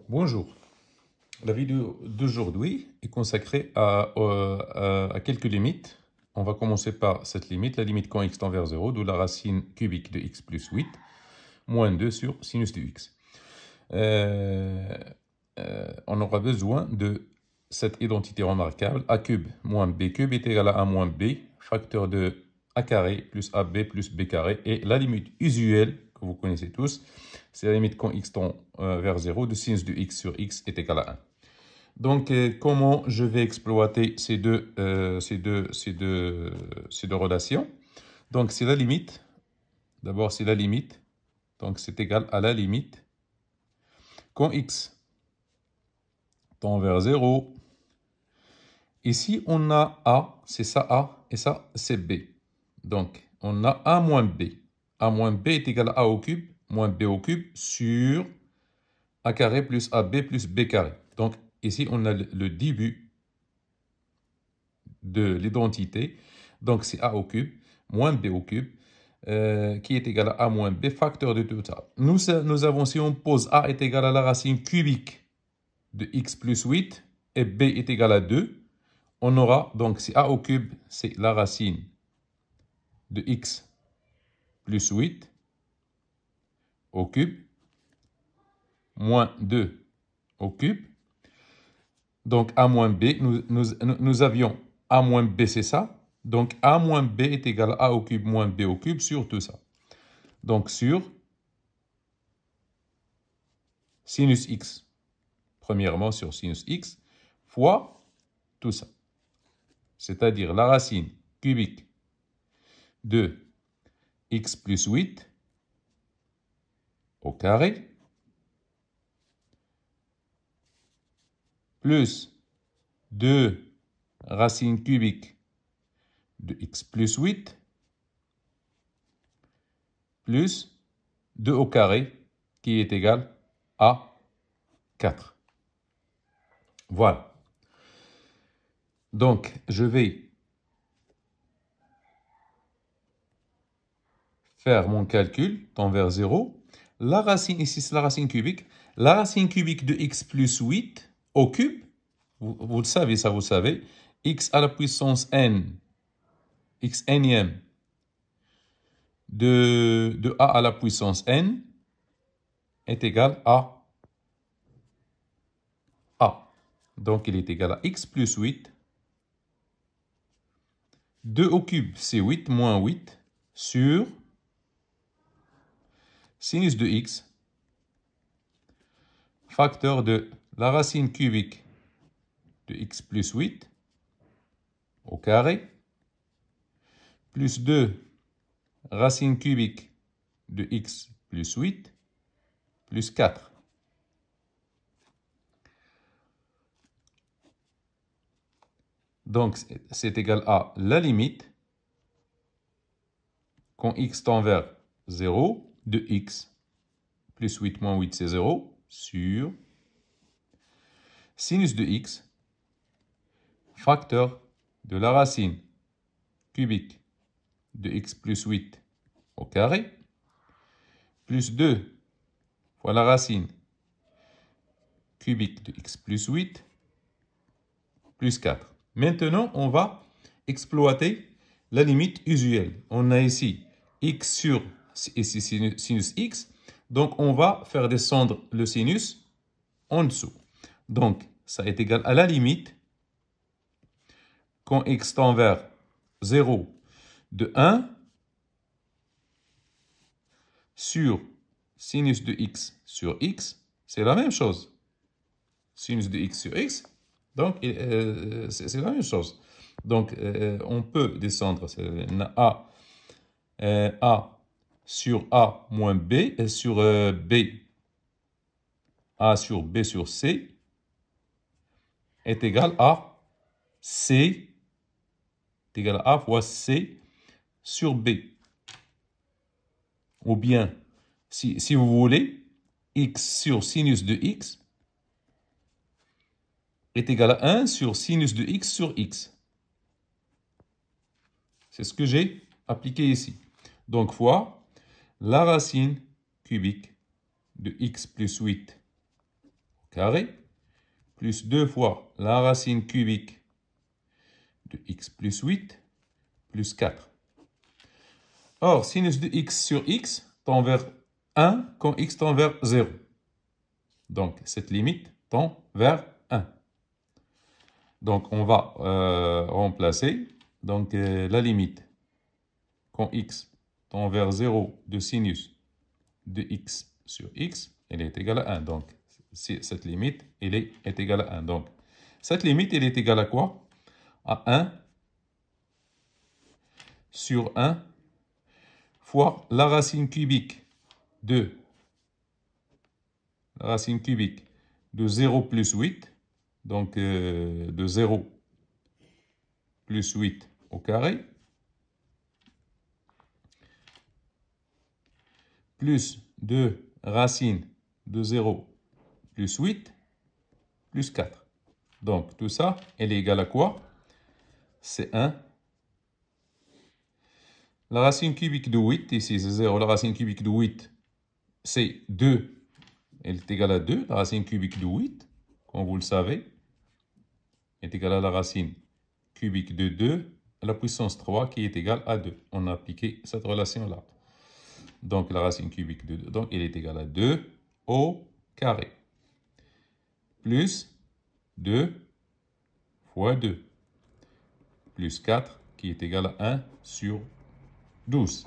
Bonjour. La vidéo d'aujourd'hui est consacrée à quelques limites. On va commencer par cette limite, la limite quand x tend vers 0, d'où la racine cubique de x plus 8, moins 2 sur sinus de x. On aura besoin de cette identité remarquable, a cube moins b cube est égal à a moins b, facteur de a carré plus ab plus b carré, et la limite usuelle que vous connaissez tous, c'est la limite quand x tend vers 0 de sinus de x sur x est égal à 1. Donc, comment je vais exploiter ces deux relations? Donc, c'est la limite. D'abord, c'est la limite. Donc, c'est égal à la limite quand x tend vers 0. Ici, on a a, c'est ça a, et ça, c'est b. Donc, on a a moins b. a moins b est égal à a au cube moins b au cube sur a carré plus ab plus b carré. Donc, ici, on a le début de l'identité. Donc, c'est a au cube moins b au cube qui est égal à a moins b, facteur de tout ça. Nous avons, si on pose a est égal à la racine cubique de x plus 8 et b est égal à 2, on aura, donc, si a au cube, c'est la racine de x plus 8 au cube, moins 2 au cube. Donc, a moins b, nous avions a moins b, c'est ça. Donc, a moins b est égal à a au cube moins b au cube sur tout ça. Donc, sur sinus x. Premièrement, sur sinus x fois tout ça. C'est-à-dire la racine cubique de x plus 8 au carré plus 2 racines cubiques de x plus 8 plus 2 au carré qui est égal à 4. Voilà. Donc, je vais faire mon calcul, tend vers 0. La racine, ici, c'est la racine cubique. La racine cubique de x plus 8 au cube, vous le savez, ça vous savez, x à la puissance n, x nième de a à la puissance n est égal à a. Donc, il est égal à x plus 8. 2 au cube, c'est 8 moins 8 sur sinus de x, facteur de la racine cubique de x plus 8 au carré, plus 2 racine cubique de x plus 8, plus 4. Donc, c'est égal à la limite, quand x tend vers 0, de x, plus 8 moins 8, c'est 0, sur sinus de x, facteur de la racine cubique de x plus 8 au carré, plus 2 fois la racine cubique de x plus 8, plus 4. Maintenant, on va exploiter la limite usuelle. On a ici x sur ici sinus x. Donc, on va faire descendre le sinus en dessous. Donc, ça est égal à la limite quand x tend vers 0 de 1 sur sinus de x sur x. C'est la même chose. Sinus de x sur x. Donc, c'est la même chose. Donc, on peut descendre a sur a moins b, sur b, a sur b sur c est égal à c, est égal à a fois c sur b. Ou bien, si vous voulez, x sur sinus de x est égal à 1 sur sinus de x sur x. C'est ce que j'ai appliqué ici. Donc, fois la racine cubique de x plus 8 au carré, plus 2 fois la racine cubique de x plus 8, plus 4. Or, sinus de x sur x tend vers 1 quand x tend vers 0. Donc, cette limite tend vers 1. Donc, on va remplacer donc, la limite quand x tend vers 0 de sinus de x sur x, elle est égale à 1. Donc, cette limite, elle est égale à 1. Donc, cette limite, elle est égale à quoi? À 1 sur 1 fois la racine cubique de 0 plus 8, donc de 0 plus 8 au carré, plus 2 racines de 0 plus 8, plus 4. Donc, tout ça, elle est égale à quoi? C'est 1. La racine cubique de 8, ici c'est 0, la racine cubique de 8, c'est 2. Elle est égale à 2, la racine cubique de 8, comme vous le savez, est égale à la racine cubique de 2 à la puissance 3 qui est égale à 2. On a appliqué cette relation-là. Donc, la racine cubique de 2, donc elle est égale à 2 au carré. Plus 2 fois 2. Plus 4 qui est égal à 1 sur 12.